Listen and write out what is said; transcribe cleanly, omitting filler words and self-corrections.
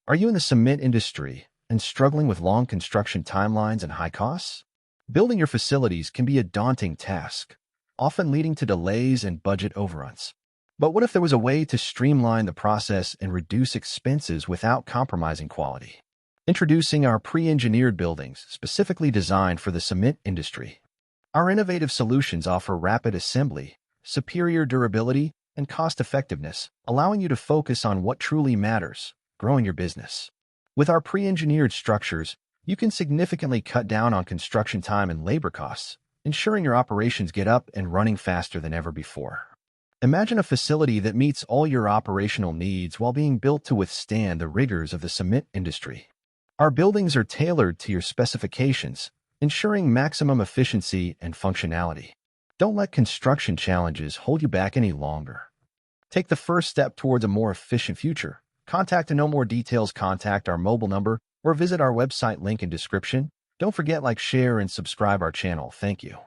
Are you in the cement industry and struggling with long construction timelines and high costs? Building your facilities can be a daunting task, often leading to delays and budget overruns. But what if there was a way to streamline the process and reduce expenses without compromising quality? Introducing our pre-engineered buildings specifically designed for the cement industry. Our innovative solutions offer rapid assembly, superior durability, and cost-effectiveness, allowing you to focus on what truly matters: growing your business. With our pre-engineered structures, you can significantly cut down on construction time and labor costs, ensuring your operations get up and running faster than ever before. Imagine a facility that meets all your operational needs while being built to withstand the rigors of the cement industry. Our buildings are tailored to your specifications, ensuring maximum efficiency and functionality. Don't let construction challenges hold you back any longer. Take the first step towards a more efficient future. To know more details, contact our mobile number or visit our website link in description. Don't forget, like, share, and subscribe our channel. Thank you.